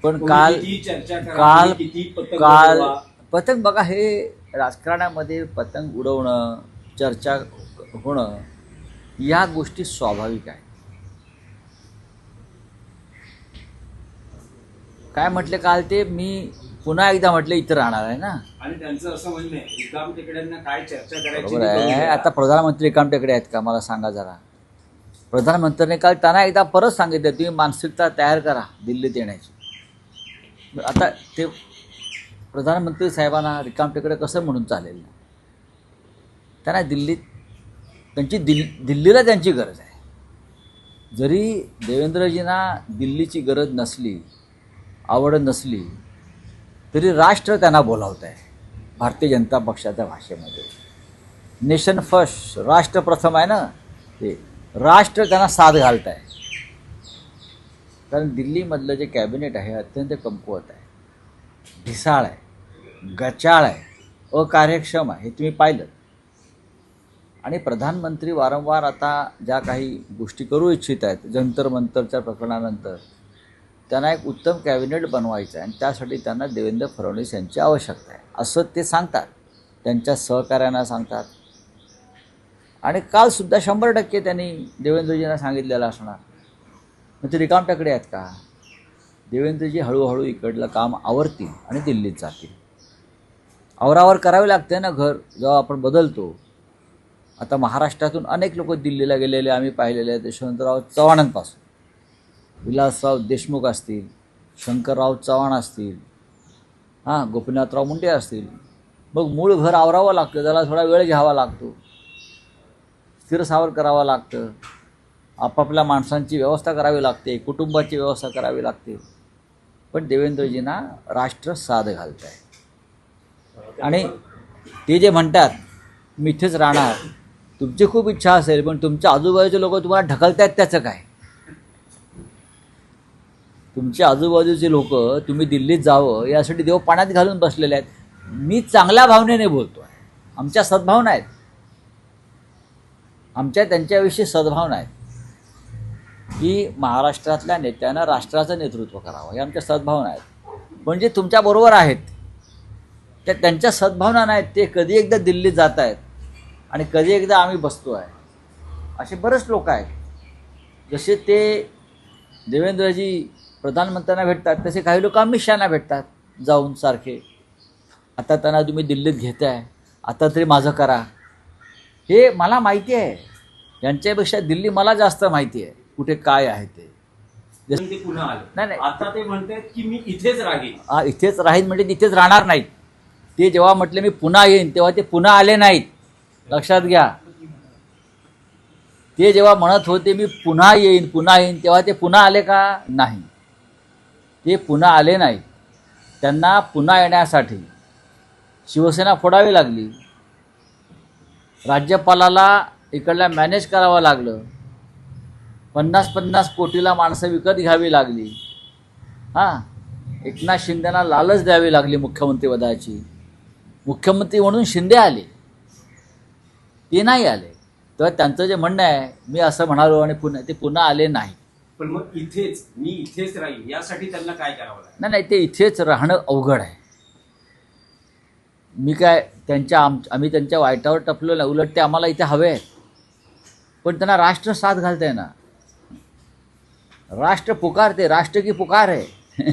पण काल काल काल पतंग बघा, हे राजकारणामध्ये पतंग उडवणं, चर्चा होणं या गोष्टी स्वाभाविक आहेत. काय म्हटले काल ते, मी पुन्हा एकदा म्हटलं इथं राहणार आहे ना. आणि त्यांचं असं म्हणणं आहे रिकाम टेकड्यांना काय चर्चा करायची. बरोबर आहे. आता प्रधानमंत्री रिकाम टेकडे आहेत का मला सांगा जरा. प्रधानमंत्र्यांनी काल त्यांना एकदा परत सांगितलं, तुम्ही मानसिकता तयार करा दिल्लीत येण्याची. आता ते प्रधानमंत्री साहेबांना रिकाम टेकडे कसं म्हणून चालेल ना. त्यांना दिल्लीत दिल्लीला त्यांची गरज आहे. जरी देवेंद्रजींना दिल्लीची गरज नसली, आवड नसली, तरी राष्ट्र त्यांना बोलावत आहे भारतीय जनता पक्षाच्या भाषेमध्ये. नेशन फर्स्ट, राष्ट्र प्रथम आहे ना, ते राष्ट्र त्यांना साथ घालत आहे. कारण दिल्लीमधलं जे कॅबिनेट आहे अत्यंत कमकुवत आहे, ढिसाळ आहे, गचाळ आहे, अकार्यक्षम आहे, हे तुम्ही पाहिलं. आणि प्रधानमंत्री वारंवार आता ज्या काही गोष्टी करू इच्छित आहेत, जंतर मंतरच्या प्रकरणानंतर त्यांना एक उत्तम कॅबिनेट बनवायचं आहे आणि त्यासाठी त्यांना देवेंद्र फडणवीस यांची आवश्यकता आहे असं ते सांगतात, त्यांच्या सहकाऱ्यांना सांगतात. आणि कालसुद्धा 100% त्यांनी देवेंद्रजींना सांगितलेलं असणार. मग ते रिकाम टेकडे आहेत का? देवेंद्रजी हळूहळू इकडलं काम आवरतील आणि दिल्लीत जातील. आवरावर करावे लागते ना घर, जेव्हा आपण बदलतो. आता महाराष्ट्रातून अनेक लोक दिल्लीला गेलेले आम्ही पाहिलेले आहेत. यशवंतराव चव्हाणांपासून विलासराव देशमुख असतील, शंकरराव चव्हाण असतील, गोपीनाथराव मुंडे असतील. मग मूळ घर आवरावं लागतं, त्याला थोडा वेळ घ्यावा लागतो, स्थिरसावर करावं लागतं, आपापल्या माणसांची व्यवस्था करावी लागते, कुटुंबाची व्यवस्था करावी लागते. पण देवेंद्रजींना राष्ट्र साथ घालत आहे. आणि ते जे म्हणतात मी इथेच राहणार, तुमची खूप इच्छा असेल, पण तुमच्या आजूबाजूचे लोक तुम्हाला ढकलत आहेत त्याचं काय? तुमचे आजूबाजूचे लोक तुम्ही दिल्लीत जावं यासाठी देव पाण्यात घालून बसलेले आहेत. मी चांगल्या भावनेने बोलतो आहे, आमच्या सद्भावना आहेत, आमच्या त्यांच्याविषयी सद्भावना आहेत की महाराष्ट्रातल्या नेत्यांना राष्ट्राचं नेतृत्व करावं, हे आमच्या सद्भावना आहेत. पण जे तुमच्याबरोबर आहेत त्या त्यांच्या सद्भावना नाहीत. ते कधी एकदा दिल्लीत जात आहेत आणि कधी एकदा आम्ही बसतो आहे. असे बरेच लोक आहेत. जसे ते देवेंद्रजी प्रधानमंत्र्यांना भेटतात, तसे काही लोक अमित शहाना भेटतात जाऊन सारखे. आता त्यांना तुम्ही दिल्लीत घेताय, आता तरी माझं करा. हे मला माहिती आहे, यांच्यापेक्षा दिल्ली मला जास्त माहिती आहे कुठे काय आहे ते. ते पुन्हा आले नाही, आता ते म्हणतात की मी इथेच राहीन. इथेच राहीन म्हणजे तिथेच राहणार नाहीत. ते जेव्हा म्हटले मी पुन्हा येईन तेव्हा ते पुन्हा आले नाहीत, लक्षात घ्या. ते जेव्हा म्हणत होते मी पुन्हा येईन तेव्हा ते पुन्हा आले का? नाही, ते पुन्हा आले नाहीत. त्यांना पुन्हा येण्यासाठी शिवसेना फोडावी लागली, राज्यपालाला इकडल्या मॅनेज करावं लागलं, 50-50 कोटीला माणसं विकत घ्यावी लागली. एकनाथ शिंदेना लालच द्यावी लागली मुख्यमंत्रीपदाची. मुख्यमंत्री म्हणून शिंदे आले, ते नाही आले. तर त्यांचं जे म्हणणं आहे मी असं म्हणालो आणि ते पुन्हा आले नाही. पण मग मी इथेच राहीन यासाठी त्यांना काय करावं लागेल? नाही, ते इथेच राहणं अवघड आहे. मी काय आम्ही त्यांच्या वाईटावर टपलो नाही, उलट ते आम्हाला इथे हवे आहेत. पण त्यांना राष्ट्र साथ घालतंय ना, राष्ट्र पुकारते, राष्ट्र की पुकार आहे.